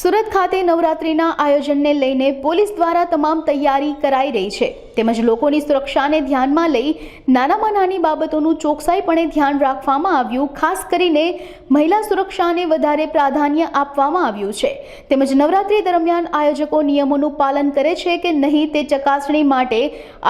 સુરત ખાતે નવરાત્રિના આયોજનને લઈને પોલીસ દ્વારા તમામ તૈયારી કરાઈ રહી છે તેમજ લોકોની સુરક્ષાને ધ્યાનમાં લઈ નાનામાં નાની બાબતોનું ચોકસાઈપણે ધ્યાન રાખવામાં આવ્યું। ખાસ કરીને મહિલા સુરક્ષાને વધારે પ્રાધાન્ય આપવામાં આવ્યું છે તેમજ નવરાત્રિ દરમિયાન આયોજકો નિયમોનું પાલન કરે છે કે નહીં તે ચકાસણી માટે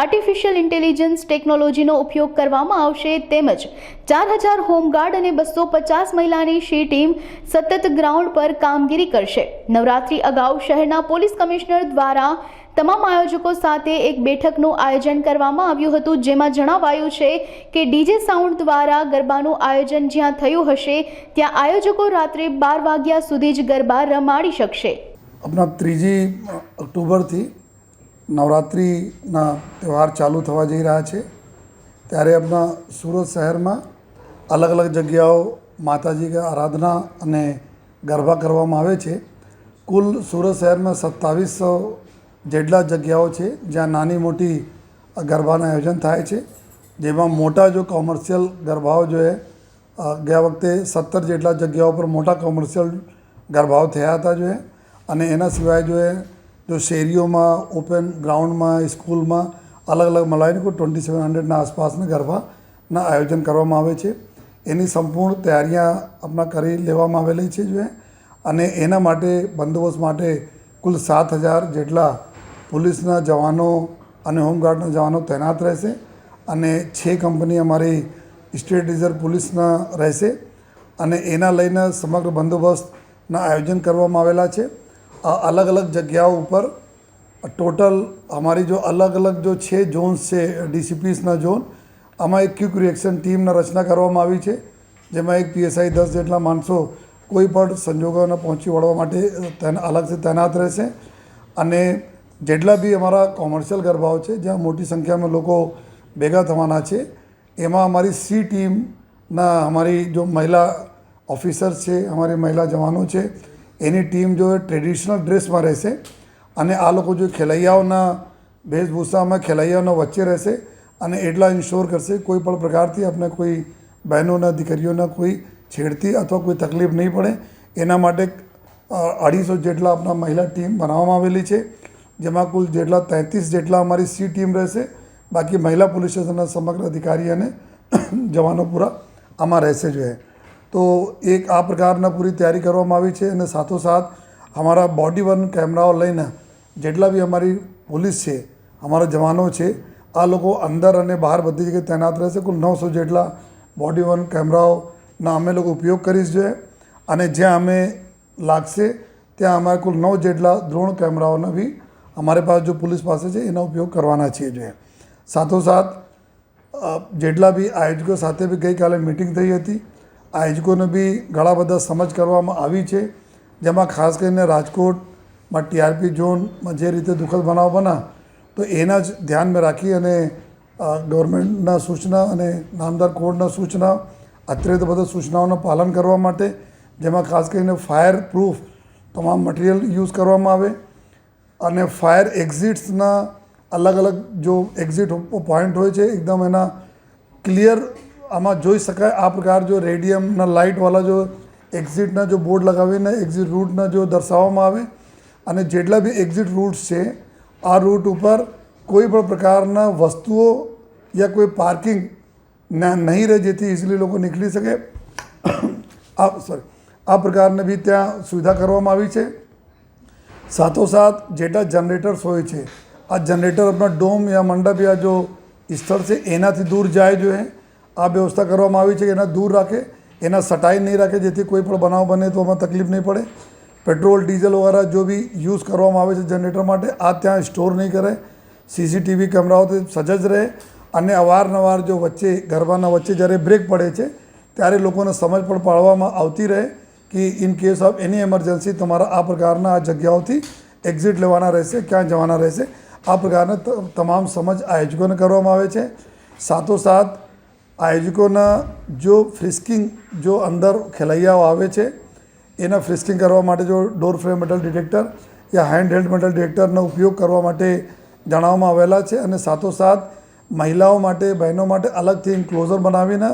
આર્ટિફિશિયલ ઇન્ટેલિજન્સ ટેકનોલોજીનો ઉપયોગ કરવામાં આવશે તેમજ 4000 હોમગાર્ડ અને 250 મહિલાની શી ટીમ સતત ગ્રાઉન્ડ પર કામગીરી કરશે। નવરાત્રી અગાઉ શહેરના પોલીસ કમિશનર દ્વારા તમામ આયોજકો સાથે એક બેઠકનું આયોજન કરવામાં આવ્યું હતું જેમાં જણાવાયું છે કે ડીજે સાઉન્ડ દ્વારા ગરબાનું આયોજન જ્યાં થયું હશે ત્યાં આયોજકો રાત્રે 12 વાગ્યા સુધી જ ગરબા રમાડી શકશે। अपना 3 અક્ટોબરથી નવરાત્રિના તહેવાર ચાલુ થવા જઈ રહ્યા છે ત્યારે આપણા સુરત શહેરમાં અલગ અલગ જગ્યાઓ માતાજી કે આરાધના અને ગરબા કરવામાં આવે છે। કુલ સુરત શહેરમાં 2700 જેટલા જગ્યાઓ છે જ્યાં નાની મોટી ગરબાનું આયોજન થાય છે જેમાં મોટા જો કોમર્શિયલ ગરબાઓ જો ગયા વખતે 17 જેટલા જગ્યાઓ પર મોટા કોમર્શિયલ ગરબાઓ થયા હતા જો અને એના સિવાય જો શેરીઓમાં ઓપન ગ્રાઉન્ડમાં સ્કૂલમાં અલગ અલગ મળાઈને કોઈ 2700ના આસપાસના ગરબાના આયોજન કરવામાં આવે છે। એની સંપૂર્ણ તૈયારીઓ આપણા કરી લેવામાં આવેલી છે જો અને એના માટે બંદોબસ્ત માટે કુલ 7000 જેટલા પોલીસના જવાનો અને હોમગાર્ડના જવાનો તૈનાત રહેશે અને 6 કંપની અમારી સ્ટેટ રિઝર્વ પોલીસના રહેશે અને એના લઈને સમગ્ર બંદોબસ્તના આયોજન કરવામાં આવેલા છે। અલગ અલગ જગ્યાઓ ઉપર ટોટલ અમારી જો અલગ અલગ જો 6 ઝોન્સ છે ડીસીપીસના ઝોન આમાં એક ક્વિક રિએક્શન ટીમના રચના કરવામાં આવી છે જેમાં એક પીએસઆઈ 10 જેટલા માણસો કોઈ પણ સંજોગોને પહોંચી વળવા માટે અલગથી તૈનાત રહેશે અને જેટલા બી અમારા કોમર્શિયલ ગરબાઓ છે જ્યાં મોટી સંખ્યામાં લોકો ભેગા થવાના છે એમાં અમારી સી ટીમના અમારી જો મહિલા ઓફિસર્સ છે અમારી મહિલા જવાનો છે એની ટીમ જો ટ્રેડિશનલ ડ્રેસમાં રહેશે અને આ લોકો જો ખેલૈયાઓના વેશભૂષામાં ખેલૈયાઓના વચ્ચે રહેશે અને એટલા ઇન્શ્યોર કરશે કોઈ પણ પ્રકારથી આપણે કોઈ બહેનોના દીકરીઓના કોઈ છેડતી અથવા કોઈ તકલીફ નહીં પડે એના માટે 250 જેટલા આપણા મહિલા ટીમ બનાવવામાં આવેલી છે જેમાં કુલ જેટલા 33 જેટલા અમારી સી ટીમ રહેશે બાકી મહિલા પોલીસ સ્ટેશનના સમગ્ર અધિકારી અને જવાનો પૂરા આમાં રહેશે જોઈએ। તો એક આ પ્રકારના પૂરી તૈયારી કરવામાં આવી છે અને સાથોસાથ અમારા બોડી વન કેમેરાઓ લઈને જેટલા બી અમારી પોલીસ છે અમારા જવાનો છે આ લોકો અંદર અને બહાર બધી જગ્યાએ તૈનાત રહેશે। કુલ 900 જેટલા બોડી વન કેમેરાઓના અમે લોકો ઉપયોગ કરીશ જોઈએ અને જ્યાં અમે લાગશે ત્યાં અમારે કુલ 9 જેટલા ડ્રોન કેમેરાઓના બી અમારે પાસે જો પોલીસ પાસે છે એનો ઉપયોગ કરવાના છીએ જોઈએ। સાથોસાથ જેટલા બી આયોજકો સાથે બી ગઈકાલે મિટિંગ થઈ હતી આયોજકોને બી ઘણા બધા સમજ કરવામાં આવી છે જેમાં ખાસ કરીને રાજકોટમાં ટીઆરપી ઝોનમાં જે રીતે દુઃખદ બનાવ બના તો એના જ ધ્યાનમાં રાખી અને ગવર્મેન્ટના સૂચના અને નામદાર કોર્ટના સૂચના અત્યારે તો બધા સૂચનાઓનું પાલન કરવા માટે જેમાં ખાસ કરીને ફાયર પ્રૂફ તમામ મટીરિયલ યુઝ કરવામાં આવે અને ફાયર એક્ઝિટ્સના અલગ અલગ જો એક્ઝિટ પોઈન્ટ હોય છે એકદમ એના ક્લિયર આમાં જોઈ શકાય આ પ્રકાર જો રેડિયમના લાઇટવાળા જો એક્ઝિટના જો બોર્ડ લગાવીને એક્ઝિટ રૂટના જો દર્શાવવામાં આવે અને જેટલા બી એક્ઝિટ રૂટ્સ છે આ રૂટ ઉપર કોઈ પણ પ્રકારના વસ્તુઓ યા કોઈ પાર્કિંગ નહીં રહે જેથી ઇઝીલી લોકો નીકળી શકે આ પ્રકારની બી ત્યાં સુવિધા કરવામાં આવી છે। સાથોસાથ જેટલા જનરેટર્સ હોય છે આ જનરેટર આપણા ડોમ યા મંડપ યા જો સ્થળ છે એનાથી દૂર જાય જોઈએ આ વ્યવસ્થા કરવામાં આવી છે એના દૂર રાખે એના સટાઈ નહીં રાખે જેથી કોઈ પણ બનાવ બને તો એમાં તકલીફ નહીં પડે। પેટ્રોલ ડીઝલ વગેરે જો બી યુઝ કરવામાં આવે છે જનરેટર માટે આ ત્યાં સ્ટોર નહીં કરે સીસીટીવી કેમેરાઓથી સજ્જ રહે અને અવારનવાર જો વચ્ચે ગરબાના વચ્ચે જ્યારે બ્રેક પડે છે ત્યારે લોકોને સમજ પણ પાડવામાં આવતી રહે કે in case of any emergency તમારા આ પ્રકારના આ જગ્યાઓથી એક્ઝિટ લેવાના રહેશે ક્યાં જવાના રહેશે આ પ્રકારના તમામ સમજ આયોજકોને કરવામાં આવે છે। સાથોસાથ આયોજકોના જો ફ્રિસ્કિંગ જો અંદર ખેલૈયાઓ આવે છે એના ફ્રિસ્કિંગ કરવા માટે જો ડોર ફ્રેમ મેટલ ડિટેક્ટર યા હેન્ડ હેલ્ડ મેટલ ડિટેક્ટરનો ઉપયોગ કરવા માટે જણાવવામાં આવેલા છે અને સાથોસાથ મહિલાઓ માટે બહેનો માટે અલગથી ઇન્ક્લોઝર બનાવીને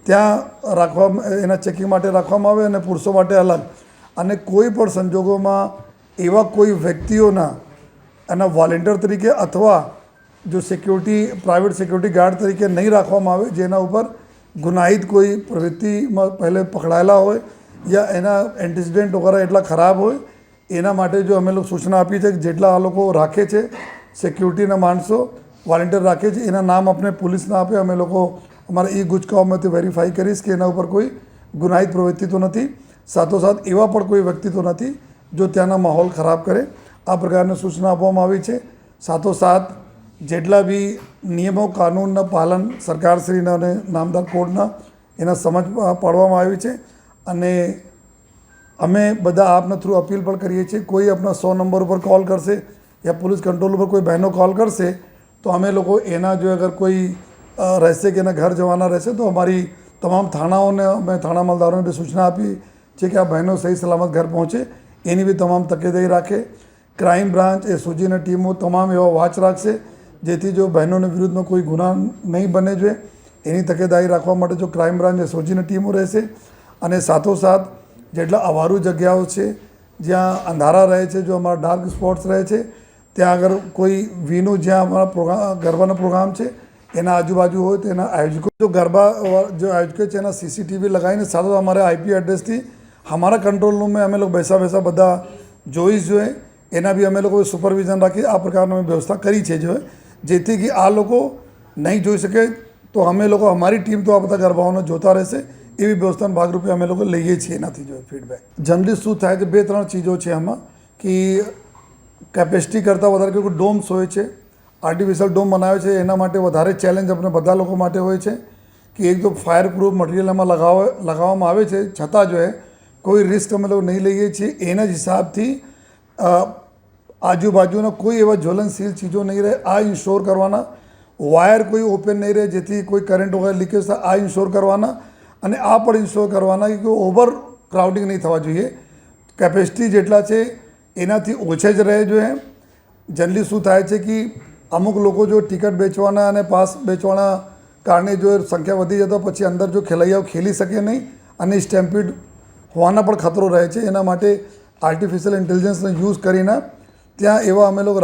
ત્યાં રાખવા એના ચેકિંગ માટે રાખવામાં આવે અને પુરુષો માટે અલગ અને કોઈ પણ સંજોગોમાં એવા કોઈ વ્યક્તિઓના એના વોલેન્ટિયર તરીકે અથવા જો પ્રાઇવેટ સિક્યુરિટી ગાર્ડ તરીકે નહીં રાખવામાં આવે જેના ઉપર ગુનાહિત કોઈ પ્રવૃત્તિમાં પહેલે પકડાયેલા હોય યા એના એન્ટિસિડન્ટ વગેરે એટલા ખરાબ હોય એના માટે જો અમે લોકો સૂચના આપી છે કે જેટલા આ લોકો રાખે છે સિક્યુરિટીના માણસો વોલેન્ટિયર રાખે છે એના નામ આપણે પોલીસને આપે અમે લોકો અમારા ગુજકાઓમાંથી વેરીફાઈ કરીશ કે એના ઉપર કોઈ ગુનાહિત પ્રવૃત્તિ તો નથી, સાથોસાથ એવા પણ કોઈ વ્યક્તિ તો નથી જો ત્યાંના માહોલ ખરાબ કરે. આ પ્રકારની સૂચના આપવામાં આવી છે. સાથોસાથ જેટલા બી નિયમો કાનૂનના પાલન સરકારશ્રીના અને નામદાર કોડના એના સમજ પાડવામાં આવી છે અને અમે બધા આપના થ્રુ અપીલ પણ કરીએ છીએ કોઈ આપણા 100 નંબર ઉપર કોલ કરશે યા પોલીસ કંટ્રોલ ઉપર કોઈ બહેનો કોલ કરશે તો અમે લોકો એના જો અગર કોઈ રહેશે કે એના ઘર જવાના રહેશે તો અમારી તમામ થાણાઓને અમે થાણા મામલતદારોને બી સૂચના આપી છે કે આ બહેનો સહી સલામત ઘર પહોંચે એની બી તમામ તકેદારી રાખે. ક્રાઇમ બ્રાન્ચ એસઓજીની ટીમો તમામ એવા વોચ રાખશે જેથી જો બહેનોની વિરુદ્ધમાં કોઈ ગુના નહીં બને જોઈએ એની તકેદારી રાખવા માટે જો ક્રાઇમ બ્રાન્ચ એસઓજીની ટીમો રહેશે અને સાથોસાથ જેટલા અવારું જગ્યાઓ છે જ્યાં અંધારા રહે છે, જો અમારા ડાર્ક સ્પોટ્સ રહે છે ત્યાં આગળ કોઈ વીનું જ્યાં અમારા ગરબાનો પ્રોગ્રામ છે એના આજુબાજુ હોય તો એના આયોજકો જો ગરબા જો આયોજકો છે એના સીસીટીવી લગાવીને સાથે અમારે આઈપી એડ્રેસથી हमारा कंट्रोल रूम में અમે લોકો બેસા બધા જોઈશ જોઈએ એના બી અમે લોકો સુપરવિઝન રાખી આ પ્રકારની અમે વ્યવસ્થા કરી છે જો જેથી કે આ લોકો નહીં જોઈ શકે તો અમે લોકો અમારી ટીમ તો આ બધા ગરબાઓને જોતા રહેશે એવી વ્યવસ્થાના ભાગરૂપે અમે લોકો લઈએ છીએ એનાથી જો ફીડબેક. જનરલી શું થાય છે 2-3 ચીજો છે આમાં કે કેપેસિટી કરતાં વધારે કોઈ ડોમ્સ હોય છે, આર્ટિફિશિયલ ડોમ બનાવે છે એના માટે વધારે ચેલેન્જ આપણે બધા લોકો માટે હોય છે કે એક તો ફાયર પ્રૂફ મટીરિયલ એમાં લગાવવામાં આવે છે છતાં જો કોઈ રિસ્ક અમે લોકો નહીં લઈએ છીએ એના જ હિસાબથી આજુબાજુના કોઈ એવા જ્વલનશીલ ચીજો નહીં રહે આ ઇન્શ્યોર કરવાના, વાયર કોઈ ઓપન નહીં રહે જેથી કોઈ કરંટ વગેરે લીકેજ થાય આ ઇન્શ્યોર કરવાના અને આ પણ ઇન્શ્યોર કરવાના કે કોઈ ઓવર ક્રાઉડિંગ નહીં થવા જોઈએ. કેપેસિટી જેટલા છે એનાથી ઓછા જ રહે જોઈએ. જનરલી શું થાય છે કે અમુક લોકો જો ટિકિટ બેચવાના અને પાસ બેચવાના કારણે જો સંખ્યા વધી જતા પછી અંદર જો ખેલૈયાઓ ખેલી શકે નહીં અને સ્ટેમ્પીડ હોવાના પણ ખતરો રહે છે. એના માટે આર્ટિફિશિયલ ઇન્ટેલિજન્સનો યુઝ કરીને ત્યાં એવા અમે લોકો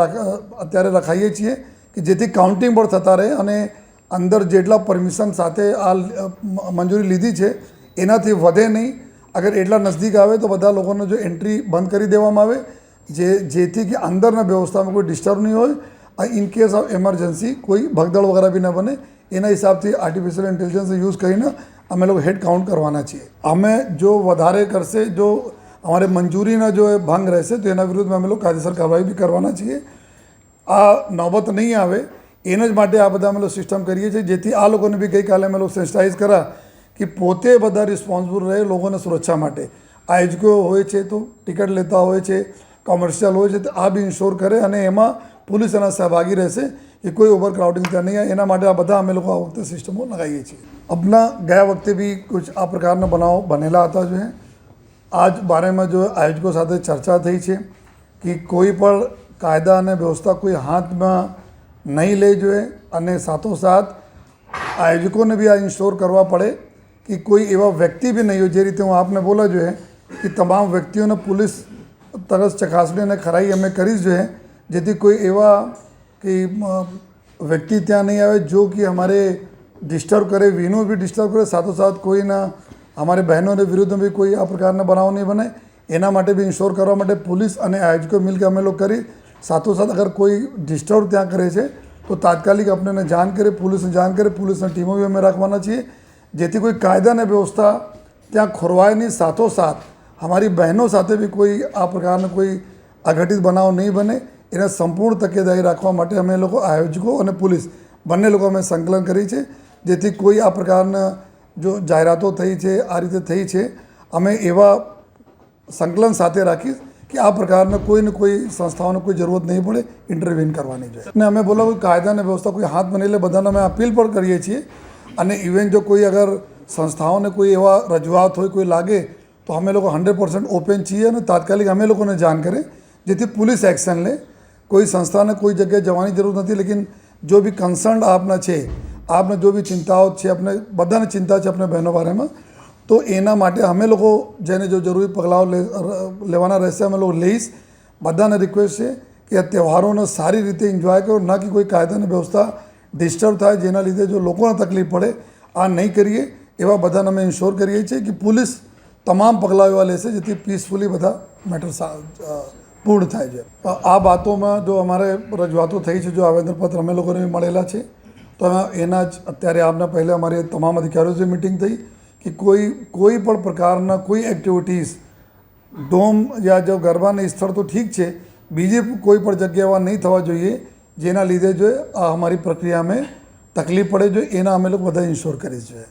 અત્યારે રખાઈએ છીએ કે જેથી કાઉન્ટિંગ પણ થતા રહે અને અંદર જેટલા પરમિશન સાથે આ મંજૂરી લીધી છે એનાથી વધે નહીં. અગર એટલા નજદીક આવે તો બધા લોકોને જો એન્ટ્રી બંધ કરી દેવામાં આવે જેથી કે અંદરના વ્યવસ્થામાં કોઈ ડિસ્ટર્બ નહીં હોય. ઇન કેસ ઓફ એમરજન્સી કોઈ ભગદડ વગેરે બી ન બને એના હિસાબથી આર્ટિફિશિયલ ઇન્ટેલિજન્સનો યુઝ કરીને અમે લોકો હેડ કાઉન્ટ કરવાના છીએ. અમે જો વધારે કરશે જો અમારે મંજૂરીના જો ભંગ રહેશે તો એના વિરુદ્ધમાં અમે લોકો કાયદેસર કાર્યવાહી બી કરવાના છીએ. આ નોબત નહીં આવે એના જ માટે આ બધા અમે લોકો સિસ્ટમ કરીએ છીએ જેથી આ લોકોને બી ગઈકાલે અમે લોકો સેન્સિટાઇઝ કર્યા કે પોતે બધા રિસ્પોન્સિબલ રહે લોકોને સુરક્ષા માટે. આયોજકો હોય છે તો ટિકિટ લેતા હોય છે, કોમર્શિયલ હોય છે તો આ બી ઇન્શ્યોર કરે અને એમાં પોલીસ એના સહભાગી રહેશે એ કોઈ ઓવર ક્રાઉડિંગ ત્યાં નહીં આવે એના માટે આ બધા અમે લોકો આ વખતે સિસ્ટમો લગાવીએ છીએ. अपना ગયા વખતે બી કુછ આ પ્રકારના બનાવો બનેલા હતા જો આજ બારેમાં જો આયોજકો સાથે ચર્ચા થઈ છે કે કોઈ પણ કાયદા અને વ્યવસ્થા કોઈ હાથમાં નહીં લઈ જોઈએ અને સાથોસાથ આયોજકોને બી આ ઇન્શ્યોર કરવા પડે કે કોઈ એવા વ્યક્તિ બી નહીં હોય. જે રીતે હું આપને બોલા જોઈએ કે તમામ વ્યક્તિઓને પોલીસ તરફ ચકાસણી અને ખરાઈ અમે કરી જોઈએ જેથી કોઈ એવા કે વ્યક્તિ ત્યાં નહીં આવે જો કે અમારે डिस्टर्ब करे, वीनों भी डिस्टर्ब करे, साथों साथ कोई ना हमारे बहनों के विरुद्ध भी कोई आ प्रकार बनाव नहीं बने एना માટે भी इंश्योर करवा માટે पुलिस અને આયોજકો मिलकर અમે लोग કરી. સાથો સાથ અગર કોઈ ડિસ્ટર્બ ત્યાં કરે છે તો તાત્કાલિક આપણને જાણ કરે, પુલિસને જાણ કરે. પુલિસની ટીમો બી અમે રાખવાના છીએ જેથી કોઈ કાયદા અને વ્યવસ્થા ત્યાં ખોરવાય નહીં. સાથોસાથ અમારી બહેનો સાથે બી કોઈ આ પ્રકારનો કોઈ અઘટિત બનાવ નહીં બને એના સંપૂર્ણ તકેદારી રાખવા માટે અમે લોકો આયોજકો અને પોલીસ બંને લોકો અમે સંકલન કરી છે જેથી કોઈ આ પ્રકારના જો જાહેરાતો થઈ છે આ રીતે થઈ છે અમે એવા સંકલન સાથે રાખીશ કે આ પ્રકારના કોઈને કોઈ સંસ્થાઓને કોઈ જરૂરત નહીં પડે ઇન્ટરવ્યૂ કરવાની જોઈએ. અને અમે બોલો કોઈ કાયદા અને વ્યવસ્થા કોઈ હાથ બને એટલે બધાને અમે અપીલ પણ કરીએ છીએ અને ઇવન જો કોઈ અગર સંસ્થાઓને કોઈ એવા રજૂઆત હોય કોઈ લાગે તો અમે લોકો 100% ઓપન છીએ અને તાત્કાલિક અમે લોકોને જાણ કરે જેથી પોલીસ એક્શન લે. કોઈ સંસ્થાને કોઈ જગ્યાએ જવાની જરૂર નથી લેकिन जो भी कंसर्न आपना છે, आपने जो भी चिंताओं છે, अपने બધાને ચિંતા છે अपने बहनों बारे में તો એના માટે અમે લોકો જેને જો જરૂરી પગલાઓ લેવાના રહેશે અમે લોકો લઈશ. બધાને રિક્વેસ્ટ છે કે આ તહેવારોને સારી રીતે એન્જોય કરો, ના કે કોઈ કાયદાની વ્યવસ્થા ડિસ્ટર્બ થાય જેના લીધે જો લોકોને તકલીફ પડે. આ નહીં કરીએ એવા બધાને અમે ઇન્શ્યોર કરીએ છીએ કે પોલીસ તમામ પગલાઓ એવા લેશે જેથી પીસફુલી બધા મેટર પૂર્ણ થાય છે. આ બાતોમાં જો અમારે રજૂઆતો થઈ છે, જો આવેદનપત્ર અમે લોકોને મળેલા છે, તો એના જ અત્યારે આપના પહેલાં અમારી તમામ અધિકારીઓથી મિટિંગ થઈ કે કોઈ પણ પ્રકારના કોઈ એક્ટિવિટીઝ ડોમ યા જો ગરબાની સ્થળ તો ઠીક છે, બીજી કોઈ પણ જગ્યામાં નહીં થવા જોઈએ જેના લીધે જો આ અમારી પ્રક્રિયામાં તકલીફ પડે, જો એના અમે લોકો બધા ઇન્શ્યોર કરીએ છીએ.